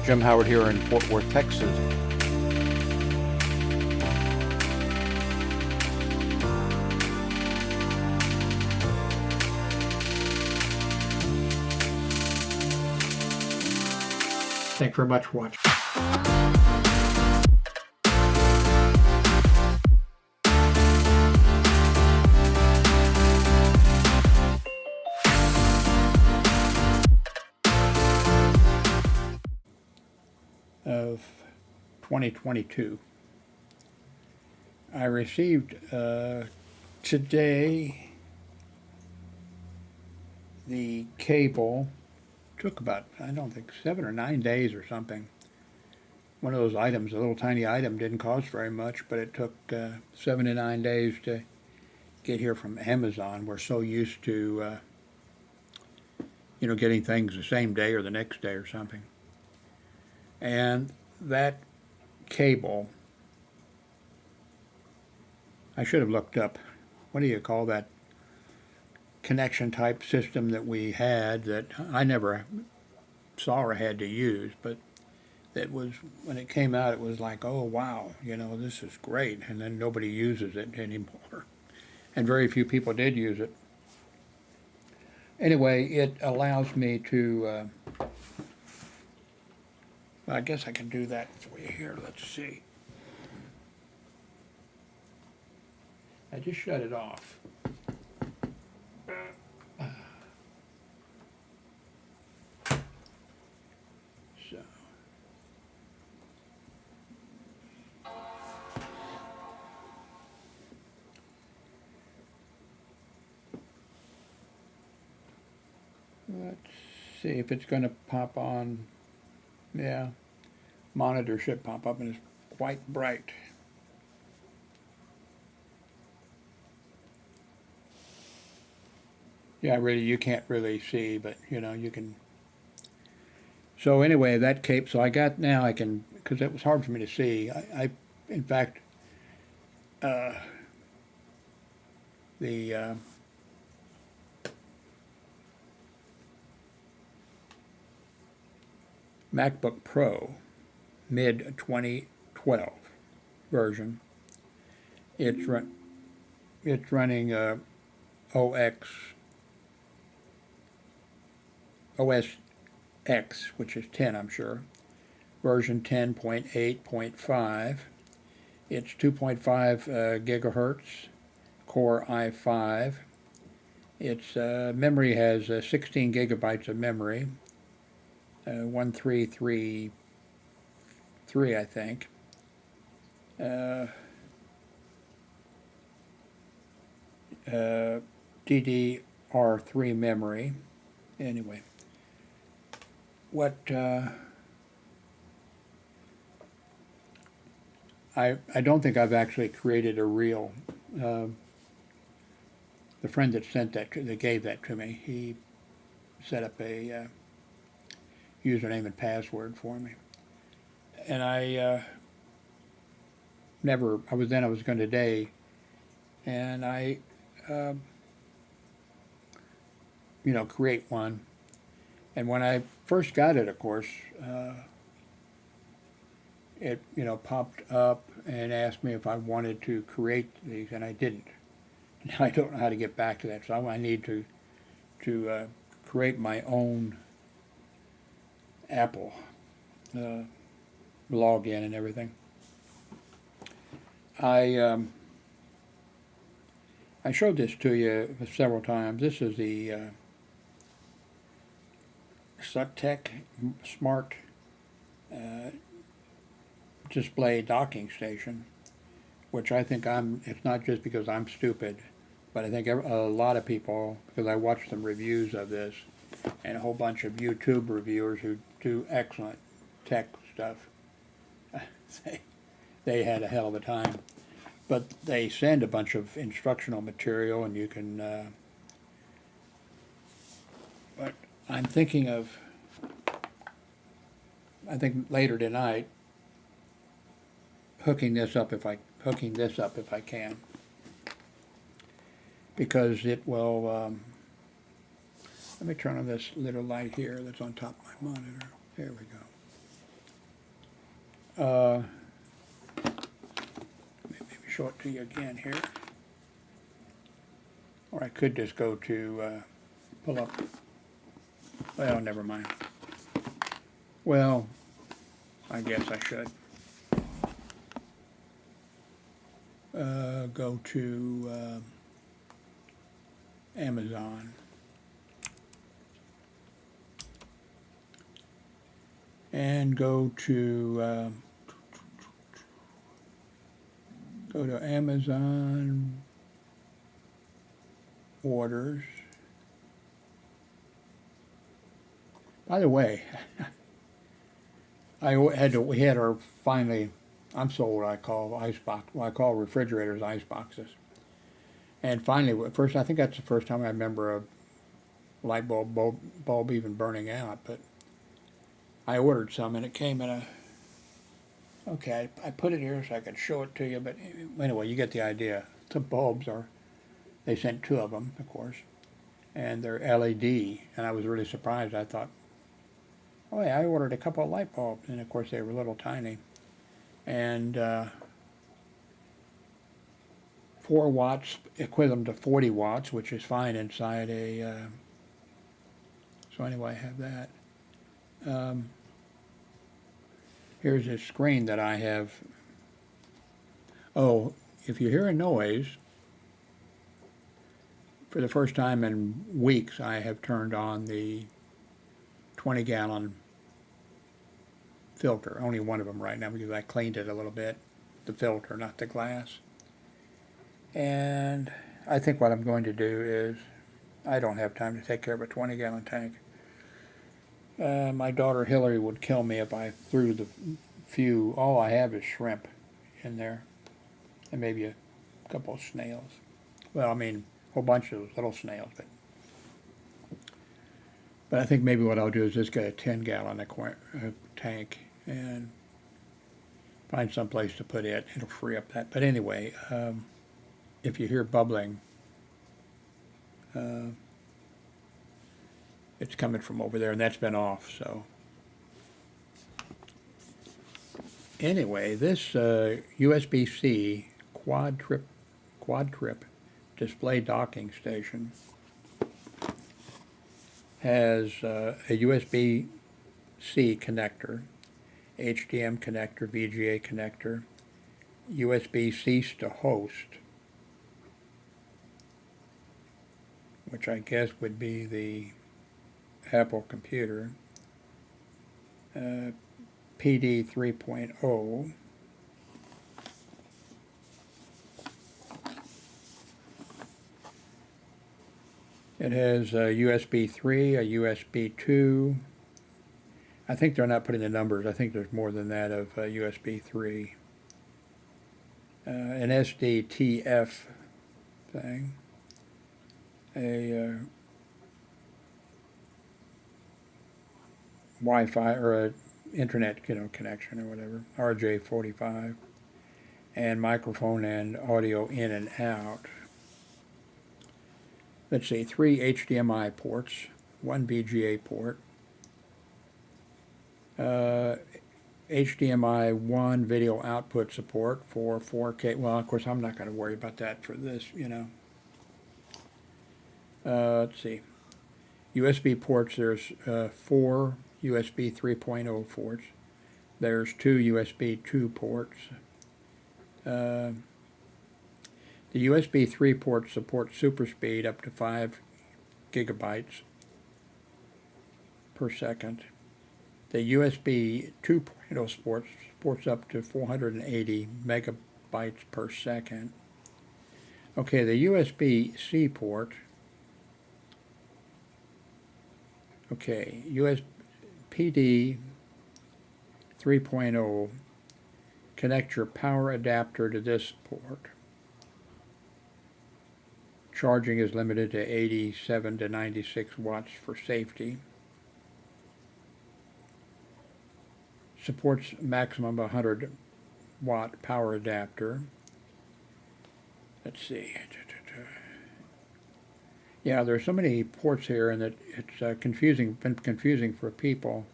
Jim Howard here in Fort Worth, Texas. Thanks very much for watching. Of 2022. I received today the cable. Took about, I don't think, 7 or 9 days or something. One of those items, a little tiny item, didn't cost very much, but it took 7 to 9 days to get here from Amazon. We're so used to, getting things the same day or the next day or something. And that cable, I should have looked up, what do you call that connection type system that we had that I never saw or had to use, but that was, when it came out, it was like, oh wow, this is great, and then nobody uses it anymore. And very few people did use it. Anyway, it allows me to, I guess I can do that for you here. Let's see. I just shut it off. So. Let's see if it's going to pop on. Yeah, monitor should pop up, and it's quite bright. Yeah, really, you can't really see, but you can. So anyway, that cape. So I got now. I can, because it was hard for me to see. In fact, the MacBook Pro mid 2012 version. It's running OS X, which is 10, I'm sure, version 10.8.5. It's 2.5 gigahertz, Core i5. Its memory has 16 gigabytes of memory, 1333, I think. DDR3 memory. Anyway, what I don't think I've actually created a real. The friend that gave that to me, he set up a username and password for me, and I was going today, and I create one. And when I first got it, of course, it popped up and asked me if I wanted to create these, and I didn't. Now I don't know how to get back to that, so I need to create my own Apple login and everything. I showed this to you several times. This is the Sutech Smart Display Docking Station, which I think it's not just because I'm stupid, but I think a lot of people, because I watched some reviews of this, and a whole bunch of YouTube reviewers who do excellent tech stuff, they had a hell of a time. But they send a bunch of instructional material, and you can, but I'm thinking of, I think later tonight, hooking this up if I can, because it will. Let me turn on this little light here that's on top of my monitor. There we go. maybe show it to you again here. Or I could just go to, pull up, well, never mind. Well, I guess I should. Go to Amazon. And go to Amazon orders. By the way, we had our finally, I'm so old I call ice box, well I call refrigerators ice boxes. And finally, first, I think that's the first time I remember a light bulb even burning out, but I ordered some and it came in a, okay, I put it here so I could show it to you, but anyway, you get the idea. The bulbs are, they sent 2 of them, of course, and they're LED, and I was really surprised. I thought, oh yeah, I ordered a couple of light bulbs, and of course they were little tiny. And 4 watts, equivalent to 40 watts, which is fine inside a, so anyway, I have that. Here's a screen that I have. Oh, if you hear a noise, for the first time in weeks, I have turned on the 20-gallon filter. Only one of them right now because I cleaned it a little bit. The filter, not the glass. And I think what I'm going to do is, I don't have time to take care of a 20-gallon tank. My daughter Hillary would kill me if I threw the few, all I have is shrimp in there. And maybe a couple of snails. Well, I mean, a whole bunch of little snails. But I think maybe what I'll do is just get a 10-gallon tank and find some place to put it. It'll free up that. But anyway, if you hear bubbling, it's coming from over there, and that's been off, so. Anyway, this USB-C quad trip display docking station has a USB-C connector, HDMI connector, VGA connector, USB cease to host, which I guess would be the Apple computer, PD 3.0, it has a USB 3, a USB 2. I think they're not putting the numbers. I think there's more than that of USB 3. An SDTF thing. A Wi-Fi or a internet, connection or whatever. RJ45. And microphone and audio in and out. Let's see, 3 HDMI ports, 1 VGA port, HDMI 1 video output support for 4K. Well, of course, I'm not going to worry about that for this, let's see. USB ports, there's 4 USB 3.0 ports. There's 2 USB 2 ports. The USB 3 ports support super speed up to 5 gigabytes per second. The USB 2.0 supports up to 480 megabytes per second. Okay, the USB-C port. Okay, PD 3.0, connect your power adapter to this port. Charging is limited to 87 to 96 watts for safety. Supports maximum 100 watt power adapter. Let's see. Yeah, there's so many ports here, and it's been confusing for people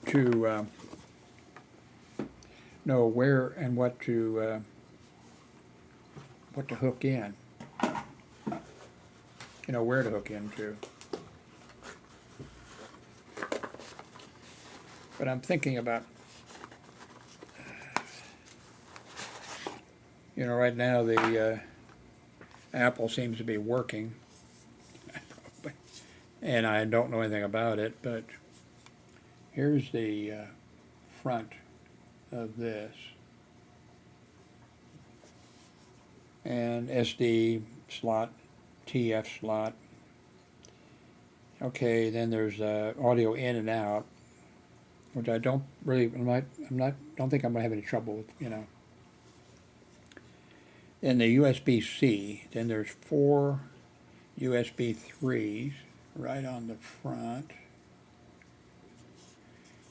to know where and what to hook in. You know where to hook into. But I'm thinking about, you know, right now the Apple seems to be working, and I don't know anything about it, but here's the front of this. And SD slot, TF slot. Okay, then there's audio in and out, which I don't really, don't think I'm gonna have any trouble with, you know. Then the USB-C, then there's 4 USB 3s right on the front.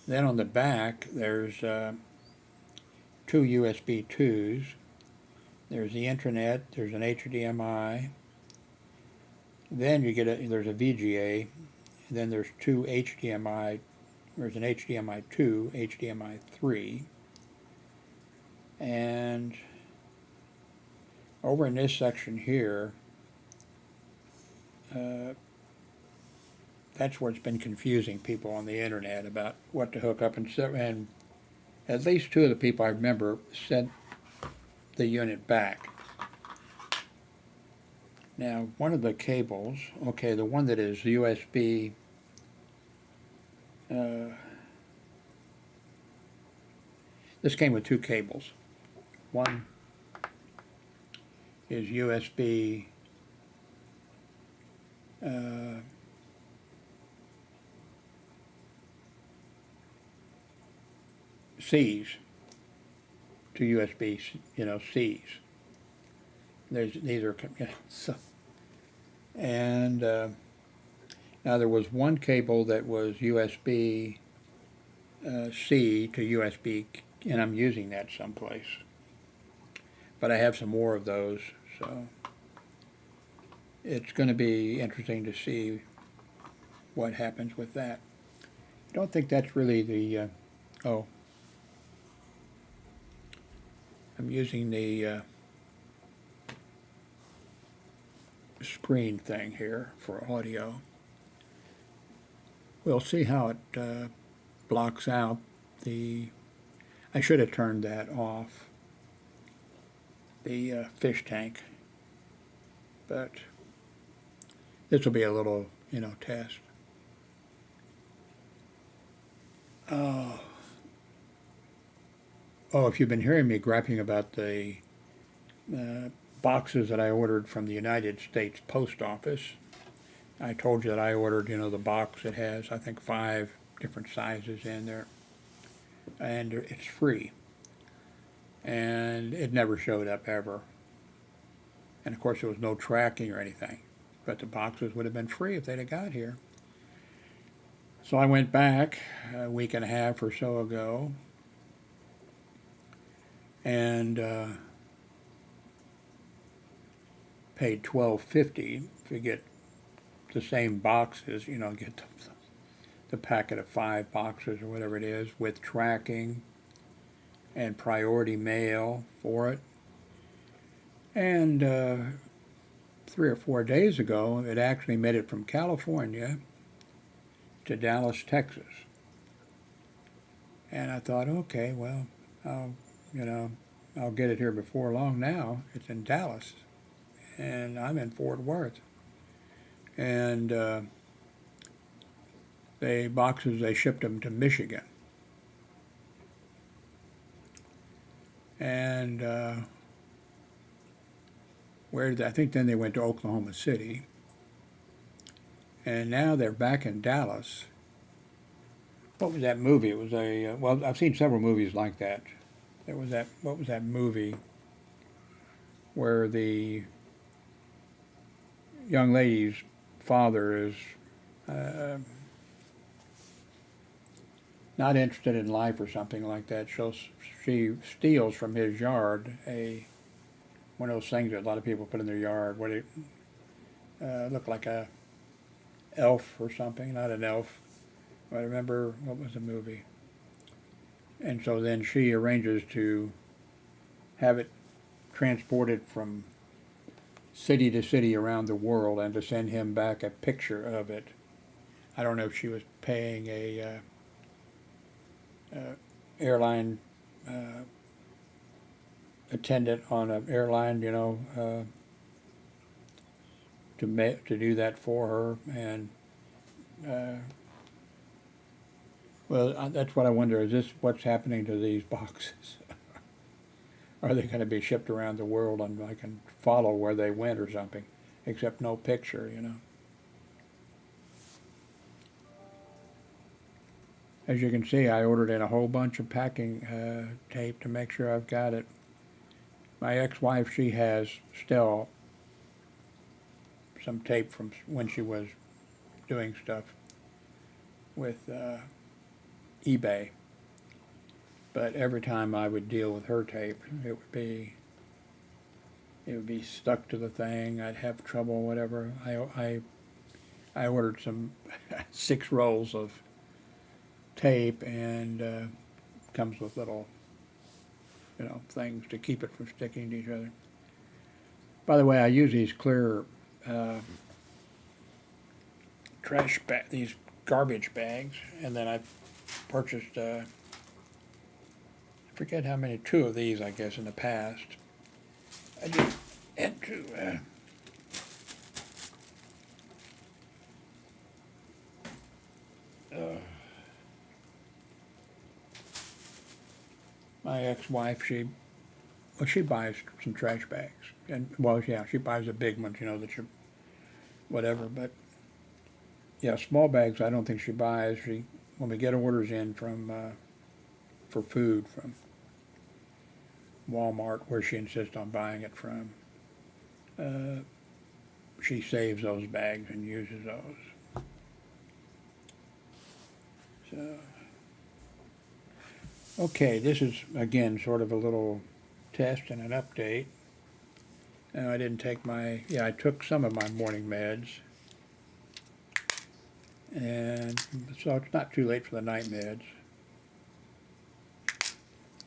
Then on the back, there's 2 USB 2s. There's the internet, there's an HDMI. Then you get there's a VGA, and then there's 2 HDMI, there's an HDMI 2, HDMI 3, and over in this section here, that's where it's been confusing people on the internet about what to hook up, and at least 2 of the people I remember sent the unit back. Now, one of the cables, okay, the one that is USB, this came with 2 cables. One is USB C's to USB, you know, C's. These are, you know, so, and now there was one cable that was USB C to USB, and I'm using that someplace. But I have some more of those, so it's going to be interesting to see what happens with that. I don't think that's really the, oh, I'm using the screen thing here for audio. We'll see how it blocks out the, I should have turned that off, the fish tank, but this will be a little, you know, test. Oh, if you've been hearing me griping about the boxes that I ordered from the United States Post Office, I told you that I ordered, you know, the box that has, I think, 5 different sizes in there, and it's free. And it never showed up ever. And of course, there was no tracking or anything, but the boxes would have been free if they'd have got here. So I went back a week and a half or so ago, and paid $12.50 to get the same boxes, you know, get the packet of 5 boxes or whatever it is with tracking and priority mail for it. And 3 or 4 days ago, it actually made it from California to Dallas, Texas. And I thought, okay, well, I'll get it here before long now. It's in Dallas, and I'm in Fort Worth. And the boxes, they shipped them to Michigan. And I think then they went to Oklahoma City. And now they're back in Dallas. What was that movie? It was well, I've seen several movies like that. There was what was that movie where the young lady's father is not interested in life or something like that. She steals from his yard one of those things that a lot of people put in their yard, where it looked like a elf or something, not an elf. I remember, what was the movie? And so then she arranges to have it transported from city to city around the world and to send him back a picture of it. I don't know if she was paying a airline attendant on an airline, to do that for her, and that's what I wonder. Is this what's happening to these boxes? Are they going to be shipped around the world and I can follow where they went or something, except no picture? As you can see, I ordered in a whole bunch of packing tape to make sure I've got it. My ex-wife, she has still some tape from when she was doing stuff with eBay. But every time I would deal with her tape, it would be stuck to the thing. I'd have trouble, whatever. I ordered some 6 rolls of tape, and comes with little, things to keep it from sticking to each other. By the way, I use these clear these garbage bags, and then I purchased I forget how many, 2 of these, I guess, in the past. I just had to my ex-wife, she buys some trash bags, and yeah, she buys the big ones, that you whatever. But yeah, small bags I don't think she buys. When we get orders in from for food from Walmart, where she insists on buying it from, she saves those bags and uses those. So, okay, this is again sort of a little test and an update. And I didn't take I took some of my morning meds, and so it's not too late for the night meds.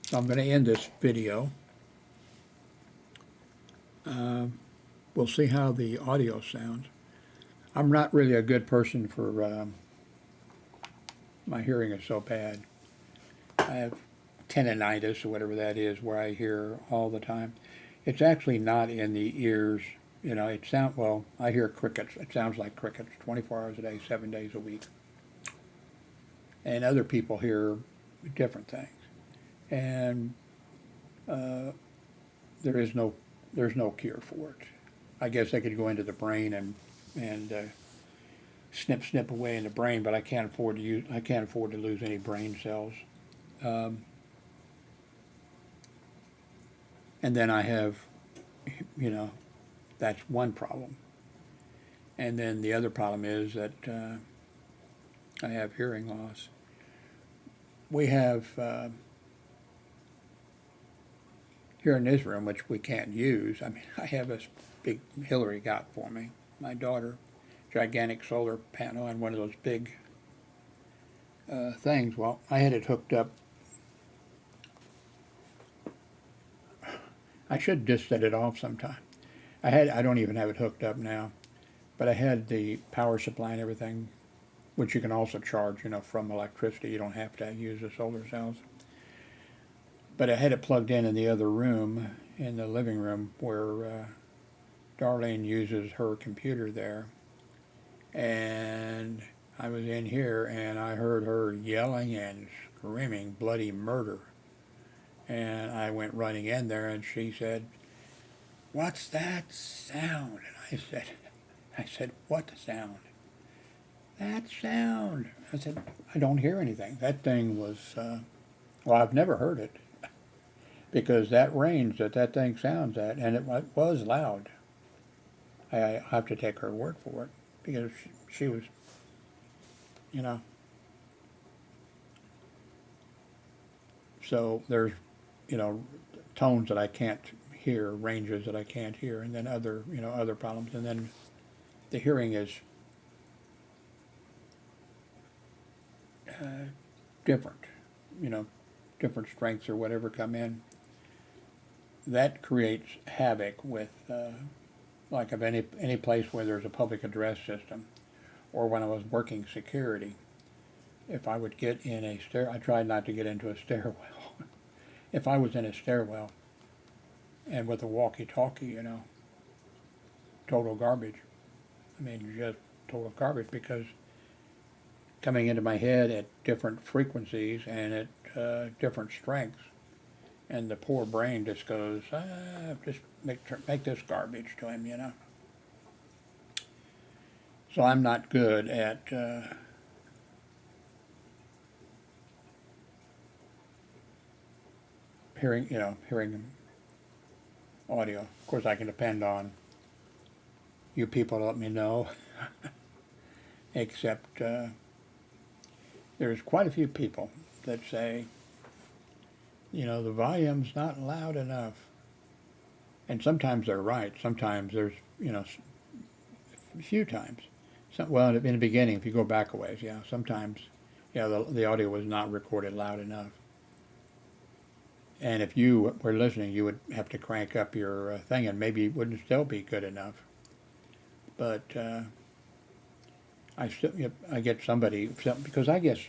So I'm going to end this video. We'll see how the audio sounds. I'm not really a good person for, my hearing is so bad. I have tinnitus or whatever that is, where I hear all the time. It's actually not in the ears, I hear crickets. It sounds like crickets 24 hours a day, 7 days a week. And other people hear different things. And there's no cure for it. I guess they could go into the brain and snip away in the brain, but I can't afford to lose any brain cells. And then I have, that's one problem. And then the other problem is that I have hearing loss. We have here in this room, which we can't use. I have this big Hillary got for me, my daughter, gigantic solar panel on one of those big things. Well, I had it hooked up. I should just set it off sometime. I don't even have it hooked up now, but I had the power supply and everything, which you can also charge, from electricity. You don't have to use the solar cells. But I had it plugged in the other room, in the living room, where Darlene uses her computer there. And I was in here, and I heard her yelling and screaming bloody murder. And I went running in there, and she said, "What's that sound?" And I said, "What sound?" "That sound." I said, "I don't hear anything." That thing was, I've never heard it, because that range that thing sounds at, and it was loud. I have to take her word for it, because she was, So there's, tones that I can't hear, ranges that I can't hear, and then other problems, and then the hearing is different, different strengths or whatever come in. That creates havoc with, like of any place where there's a public address system, or when I was working security. If I would get in a I tried not to get into a stairwell. If I was in a stairwell and with a walkie-talkie, total garbage. I mean, just total garbage, because coming into my head at different frequencies and at different strengths, and the poor brain just goes, just make this garbage to him. So I'm not good at hearing audio. Of course, I can depend on you people to let me know. Except there's quite a few people that say, the volume's not loud enough. And sometimes they're right. Sometimes there's, a few times. Well, in the beginning, if you go back a ways, sometimes, the audio was not recorded loud enough. And if you were listening, you would have to crank up your thing, and maybe it wouldn't still be good enough. But I get somebody, because I guess,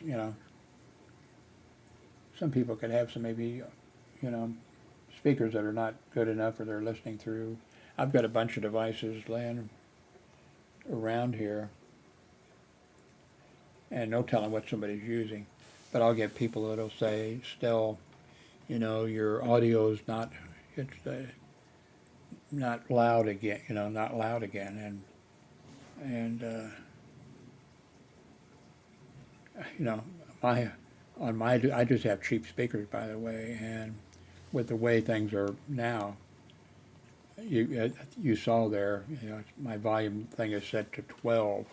some people could have some maybe, speakers that are not good enough, or they're listening through. I've got a bunch of devices laying around here, and no telling what somebody's using. But I'll get people that'll say, still, your audio's not, it's not loud again, not loud again, and I just have cheap speakers, by the way, and with the way things are now, you saw there, my volume thing is set to 12,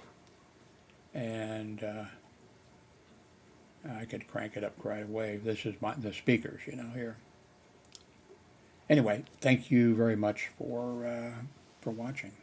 and I could crank it up right away. This is the speakers, here. Anyway, thank you very much for watching.